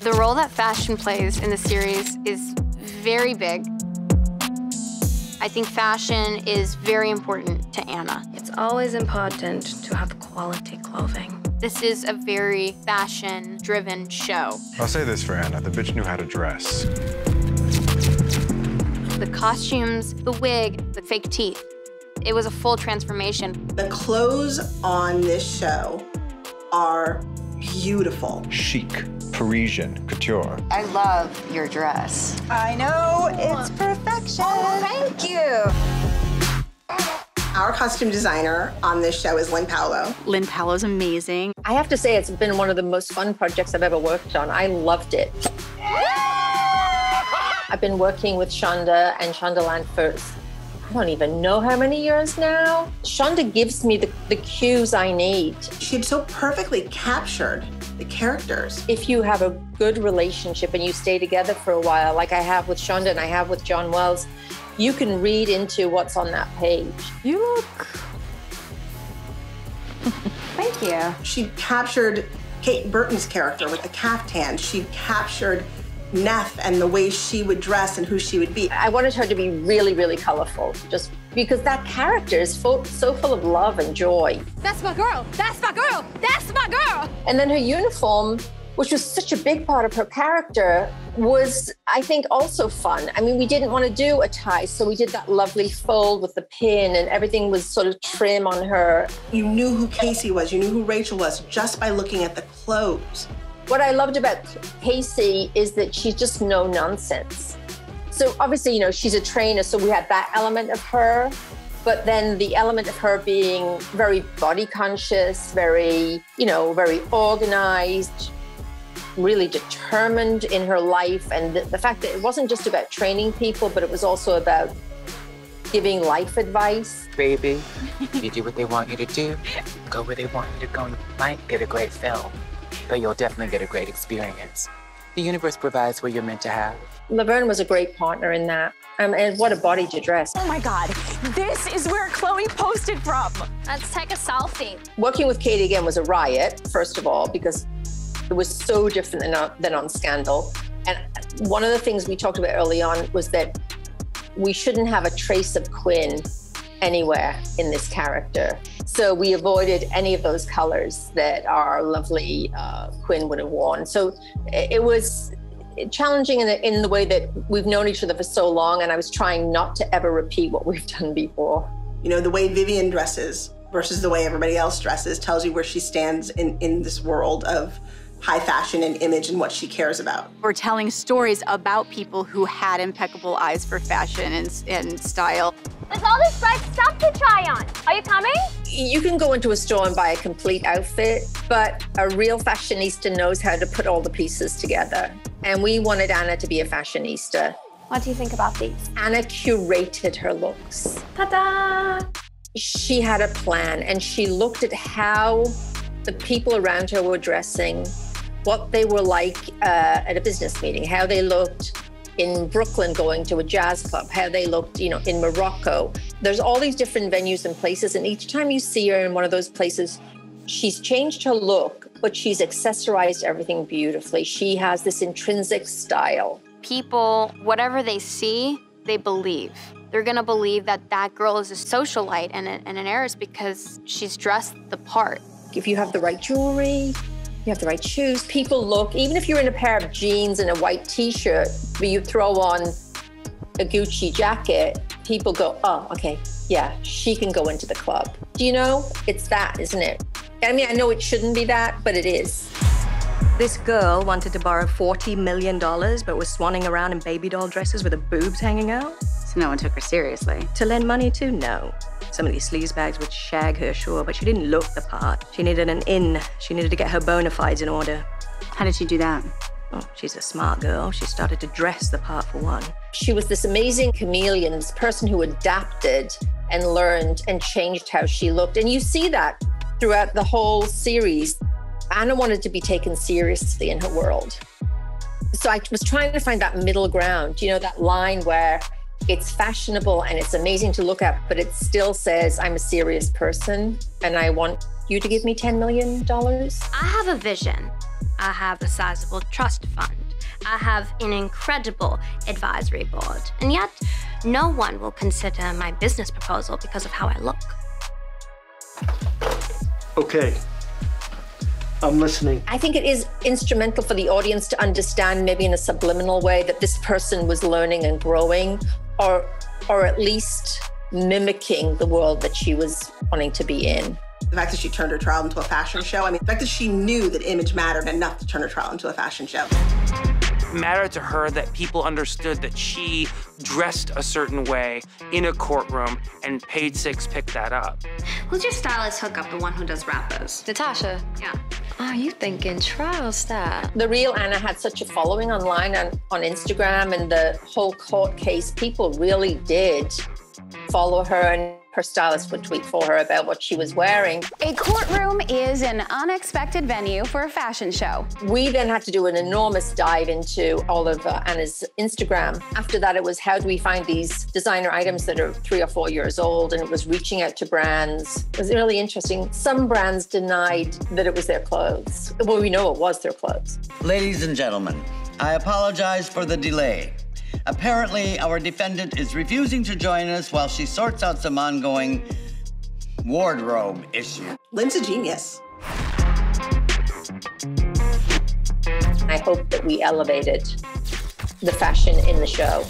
The role that fashion plays in the series is very big. I think fashion is very important to Anna. It's always important to have quality clothing. This is a very fashion-driven show. I'll say this for Anna, the bitch knew how to dress. The costumes, the wig, the fake teeth. It was a full transformation. The clothes on this show are beautiful. Chic, Parisian, couture. I love your dress. I know, it's perfection. Oh, thank you. Our costume designer on this show is Lyn Paolo. Lyn Paolo's amazing. I have to say, it's been one of the most fun projects I've ever worked on. I loved it. I've been working with Shonda and Shondaland for, I don't even know how many years now. Shonda gives me the cues I need. She had so perfectly captured the characters. If you have a good relationship and you stay together for a while, like I have with Shonda and I have with John Wells, you can read into what's on that page. You look... Thank you. She captured Kate Burton's character with the caftan. She captured Neff and the way she would dress and who she would be. I wanted her to be really, really colorful, just because that character is so full of love and joy. That's my girl, that's my girl, that's my girl! And then her uniform, which was such a big part of her character, was, I think, also fun. I mean, we didn't want to do a tie, so we did that lovely fold with the pin and everything was sort of trim on her. You knew who Casey was, you knew who Rachel was just by looking at the clothes. What I loved about Casey is that she's just no nonsense. So obviously, you know, she's a trainer, so we had that element of her, but then the element of her being very body conscious, very, you know, very organized, really determined in her life. And the fact that it wasn't just about training people, but it was also about giving life advice. Baby, you do what they want you to do, go where they want you to go. You might get a great film, but you'll definitely get a great experience. The universe provides what you're meant to have. Laverne was a great partner in that. And what a body to dress. Oh my God, this is where Chloe posted from. Let's take a selfie. Working with Katie again was a riot, first of all, because it was so different than on Scandal. And one of the things we talked about early on was that we shouldn't have a trace of Quinn anywhere in this character. So we avoided any of those colors that our lovely Quinn would have worn. So it was challenging in the way that we've known each other for so long, and I was trying not to ever repeat what we've done before. You know, the way Vivian dresses versus the way everybody else dresses tells you where she stands in this world of high fashion and image and what she cares about. We're telling stories about people who had impeccable eyes for fashion and style. There's all this bright stuff to try on. Are you coming? You can go into a store and buy a complete outfit, but a real fashionista knows how to put all the pieces together. And we wanted Anna to be a fashionista. What do you think about these? Anna curated her looks. Ta-da! She had a plan, and she looked at how the people around her were dressing, what they were like at a business meeting, how they looked in Brooklyn going to a jazz club, how they looked, you know, in Morocco. There's all these different venues and places, and each time you see her in one of those places, she's changed her look, but she's accessorized everything beautifully. She has this intrinsic style. People, whatever they see, they believe. They're gonna believe that that girl is a socialite and an heiress because she's dressed the part. If you have the right jewelry, you have the right shoes, people look, even if you're in a pair of jeans and a white t-shirt, but you throw on a Gucci jacket, people go, oh, okay, yeah, she can go into the club. Do you know? It's that, isn't it? I mean, I know it shouldn't be that, but it is. This girl wanted to borrow $40 million, but was swanning around in baby doll dresses with her boobs hanging out. So no one took her seriously. To lend money to? No. Some of these sleazebags would shag her, sure, but she didn't look the part. She needed an in. She needed to get her bona fides in order. How did she do that? Oh, she's a smart girl. She started to dress the part for one. She was this amazing chameleon, this person who adapted and learned and changed how she looked. And you see that throughout the whole series. Anna wanted to be taken seriously in her world. So I was trying to find that middle ground, you know, that line where it's fashionable and it's amazing to look at, but it still says I'm a serious person and I want you to give me $10 million? I have a vision. I have a sizable trust fund. I have an incredible advisory board. And yet, no one will consider my business proposal because of how I look. Okay. I'm listening. I think it is instrumental for the audience to understand, maybe in a subliminal way, that this person was learning and growing, or at least mimicking the world that she was wanting to be in. The fact that she turned her trial into a fashion show, I mean, the fact that she knew that image mattered enough to turn her trial into a fashion show. It mattered to her that people understood that she dressed a certain way in a courtroom, and Page Six picked that up. Who's your stylist hookup, the one who does rappers? Natasha. Yeah. Oh, you thinking trial style. The real Anna had such a following online and on Instagram, and the whole court case, people really did follow her, and her stylist would tweet for her about what she was wearing. A courtroom is an unexpected venue for a fashion show. We then had to do an enormous dive into all of Anna's Instagram. After that, it was how do we find these designer items that are 3 or 4 years old, and it was reaching out to brands. It was really interesting. Some brands denied that it was their clothes. Well, we know it was their clothes. Ladies and gentlemen, I apologize for the delay. Apparently, our defendant is refusing to join us while she sorts out some ongoing wardrobe issues. Lyn's a genius. I hope that we elevated the fashion in the show.